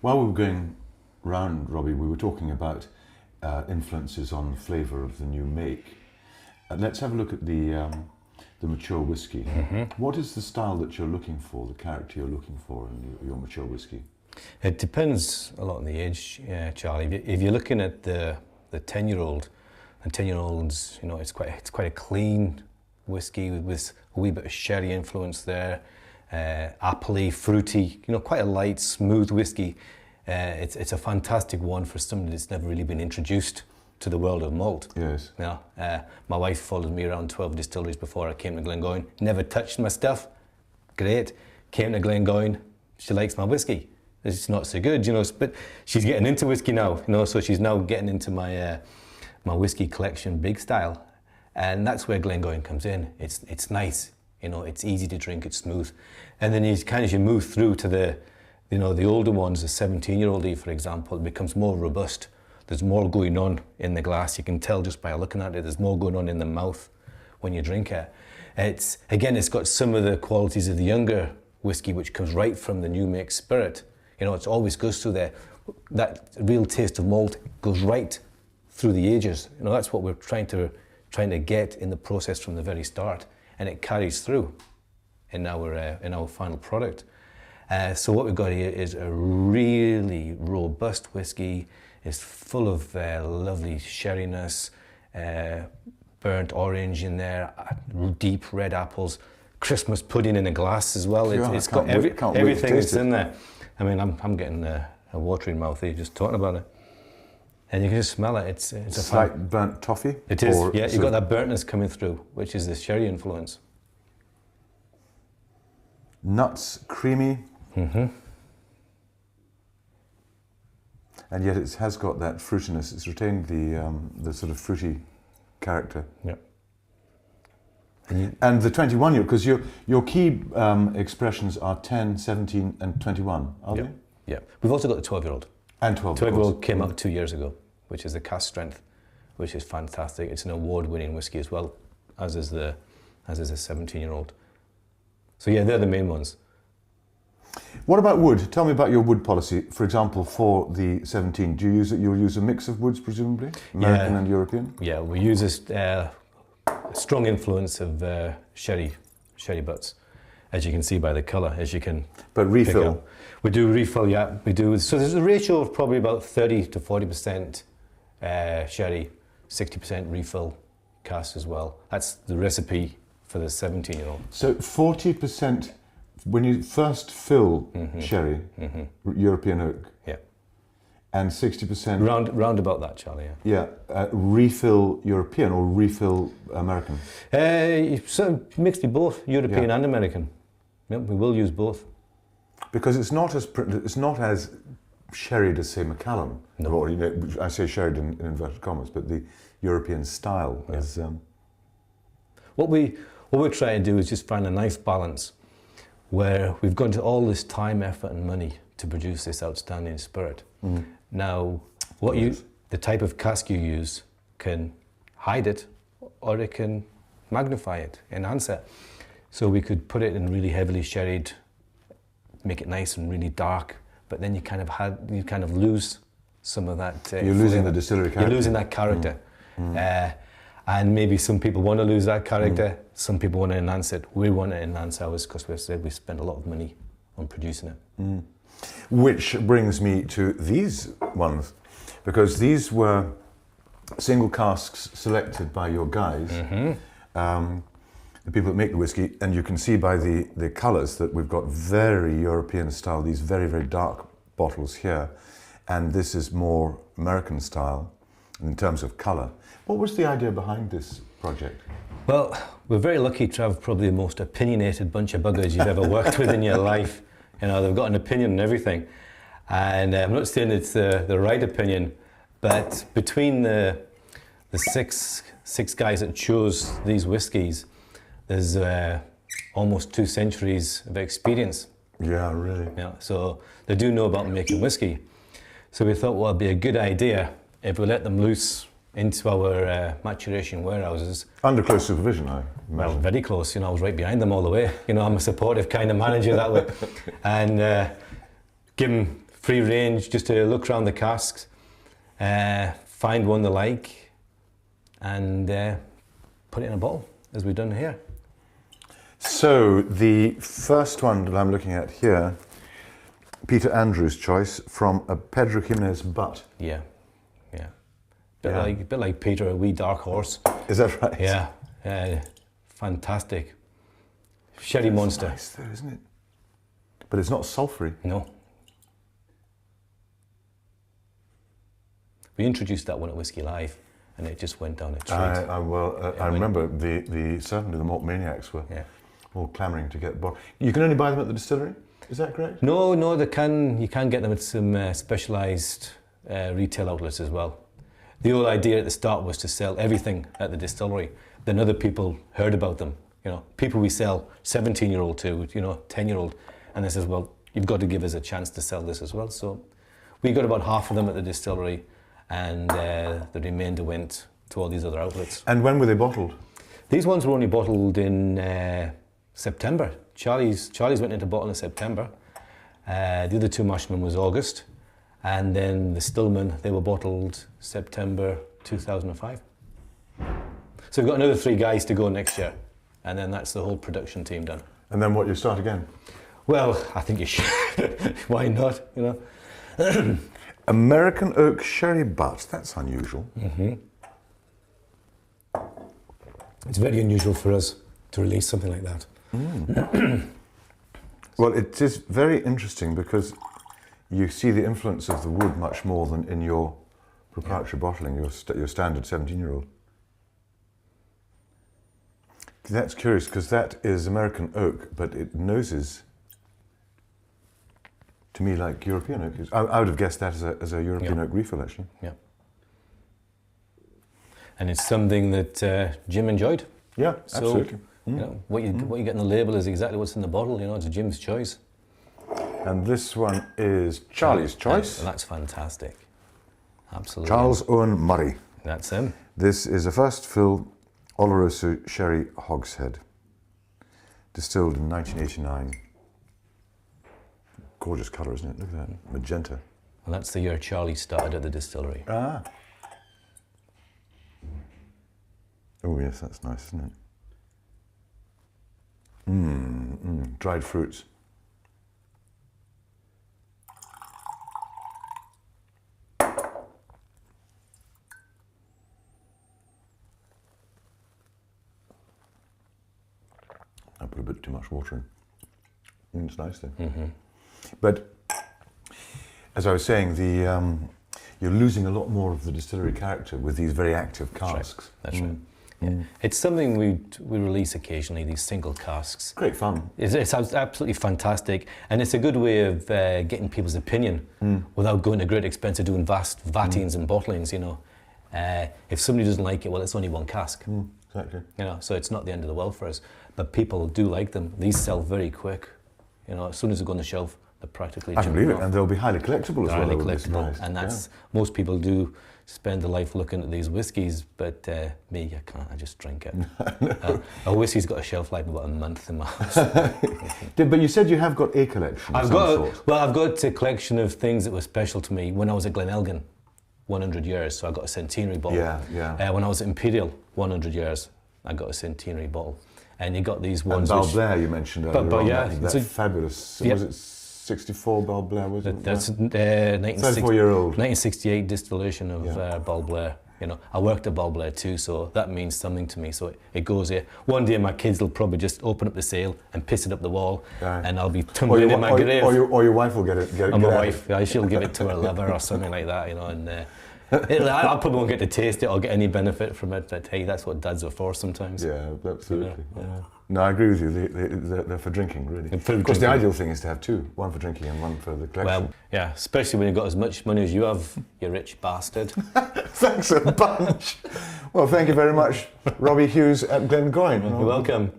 While we were going round, Robbie, we were talking about influences on the flavour of the new make. Let's have a look at the mature whiskey. What is the style that you're looking for, the character you're looking for in your mature whiskey? It depends a lot on the age, Charlie. If you're looking at the 10-year-old, and 10-year-olds, you know, it's quite a clean whiskey with a wee bit of sherry influence there, appley, fruity, you know, quite a light, smooth whiskey. It's a fantastic one for somebody that's never really been introduced to the world of malt. Yes. You know, my wife followed me around 12 distilleries before I came to Glengoyne. Never touched my stuff. Great. Came to Glengoyne. She likes my whiskey. It's not so good, you know, but she's getting into whiskey now, you know, so she's now getting into my my whiskey collection big style. And that's where Glengoyne comes in. It's nice, you know, it's easy to drink, it's smooth. And then as you move through to the, you know, the older ones, the 17-year-old, for example, it becomes more robust. There's more going on in the glass. You can tell just by looking at it. There's more going on in the mouth when you drink it. It's got some of the qualities of the younger whiskey, which comes right from the new make spirit. You know, it always goes through there. That real taste of malt goes right through the ages. You know, that's what we're trying to get in the process from the very start, and it carries through in our final product. So what we've got here is a really robust whiskey. It's full of lovely sherryness, burnt orange in there, deep red apples, Christmas pudding in a glass as well. It's got everything that's in there. I mean, I'm getting a watering mouth here just talking about it. And you can just smell it. It's a slight burnt toffee? It is, yeah. You've got that burntness coming through, which is the sherry influence. Nuts, creamy. And yet it has got that fruitiness. It's retained the sort of fruity character. Yeah. And the 21-year, because your key expressions are 10, 17 and 21, are they? Yeah. We've also got the 12-year-old. And 12. 12-year-old came out 2 years ago, which is the Casks strength, which is fantastic. It's an award-winning whiskey as well, as is the 17-year-old. So yeah, they're the main ones. What about wood? Tell me about your wood policy. For example, for the 17, you'll use a mix of woods, presumably? American and European? Yeah, we use a strong influence of sherry butts, as you can see by the colour, as you can. But refill? We do refill, yeah, we do. So there's a ratio of probably about 30 to 40% sherry, 60% refill cask as well. That's the recipe for the 17-year-old. So 40% when you first fill sherry, European oak? Yeah. And 60%? Round about that, Charlie, yeah. Yeah, refill European or refill American? So mixed with both, European and American. Yeah, we will use both. Because it's not as sherried as, say, Macallan. No. Or, you know, I say sherried in inverted commas, but the European style is... What we're trying to do is just find a nice balance where we've gone to all this time, effort and money to produce this outstanding spirit. Now, the type of cask you use can hide it, or it can magnify it, enhance it. So we could put it in really heavily sherried, make it nice and really dark, but then you kind of lose some of that. You're losing the distillery character. You're losing that character. And maybe some people want to lose that character, some people want to enhance it. We want to enhance ours because we spent a lot of money on producing it. Which brings me to these ones, because these were single casks selected by your guys, the people that make the whiskey, and you can see by the colours that we've got very European style, these very, very dark bottles here, and this is more American style in terms of colour. What was the idea behind this project? Well, we're very lucky to have probably the most opinionated bunch of buggers you've ever worked with in your life. You know, they've got an opinion on everything. And I'm not saying it's the right opinion, but between the six guys that chose these whiskies, there's almost 2 centuries of experience. Yeah, really. Yeah, so they do know about making whiskey. So we thought, well, it'd be a good idea if we let them loose into our maturation warehouses. Under close supervision, I imagine. Well, very close. You know, I was right behind them all the way. You know, I'm a supportive kind of manager that way. And give them free range, just to look around the casks, find one they like, and put it in a bottle, as we've done here. So the first one that I'm looking at here, Peter Andrews' choice from a Pedro Jimenez butt. Yeah. Bit like Peter, a wee dark horse. Is that right? Yeah, fantastic. Sherry monster. Nice though, isn't it? But it's not sulphury. No. We introduced that one at Whisky Live, and it just went down a treat. I remember certainly the Malt Maniacs were all clamouring to get bottled. You can only buy them at the distillery, is that correct? No, you can get them at some specialised retail outlets as well. The whole idea at the start was to sell everything at the distillery. Then other people heard about them. You know, people we sell 17-year-old to, 10-year-old, and they says, well, you've got to give us a chance to sell this as well. So we got about half of them at the distillery, and the remainder went to all these other outlets. And when were they bottled? These ones were only bottled in September. Charlie's went into bottle in September. The other two Mashman was August. And then the Stillman, they were bottled September 2005. So we've got another 3 guys to go next year. And then that's the whole production team done. And then what, you start again? Well, I think you should. Why not, American oak sherry butt, that's unusual. Mm-hmm. It's very unusual for us to release something like that. Well, it is very interesting because you see the influence of the wood much more than in your proprietary bottling, your standard 17-year-old. That's curious because that is American oak, but it noses to me like European oak. I would have guessed that as a European oak refill, actually. Yeah. And it's something that Jim enjoyed. Yeah, absolutely. What you get in the label is exactly what's in the bottle. It's Jim's choice. And this one is Charlie's choice. And that's fantastic. Absolutely. Charles Owen Murray. That's him. This is a first fill Oloroso Sherry Hogshead, distilled in 1989. Gorgeous colour, isn't it? Look at that, magenta. And that's the year Charlie started at the distillery. Ah. Oh yes, that's nice, isn't it? Dried fruits. I put a bit too much water in. It's nice though. But as I was saying, you're losing a lot more of the distillery character with these very active casks. That's right. Yeah. It's something we release occasionally, these single casks. Great fun. It's absolutely fantastic, and it's a good way of getting people's opinion without going to great expense of doing vast vatings and bottlings. If somebody doesn't like it, well, it's only one cask. Exactly. So it's not the end of the world for us. But people do like them. These sell very quick. As soon as they go on the shelf, they're practically. I can believe it, and they'll be highly collectible as well. Highly collectible, and that's most people do spend a life looking at these whiskies, but me, I can't. I just drink it. A whiskey's got a shelf life of about a month in my house. But you said you have got a collection. I've got a collection of things that were special to me when I was at Glenelgyn, 100 years. So I got a centenary bottle. Yeah. When I was at Imperial, 100 years, I got a centenary bottle. And you got these ones. And Balblair, you mentioned earlier. That's fabulous. Was it 64 Balblair? Was it? That's 34-year-old. 1968 distillation of Balblair. I worked at Balblair too, so that means something to me. So it goes here. One day my kids will probably just open up the sale and piss it up the wall, and I'll be tumbling in my grave. Or your wife will get it. Or my wife, she'll give it to her lover or something like that, and I probably won't get to taste it or get any benefit from it, but hey, that's what dads are for sometimes. Yeah, absolutely. No, I agree with you. They're for drinking, really. Of course, the ideal thing is to have two, one for drinking and one for the collection. Well, yeah, especially when you've got as much money as you have, you rich bastard. Thanks a bunch. Well, thank you very much, Robbie Hughes at Glengoyne. You're welcome.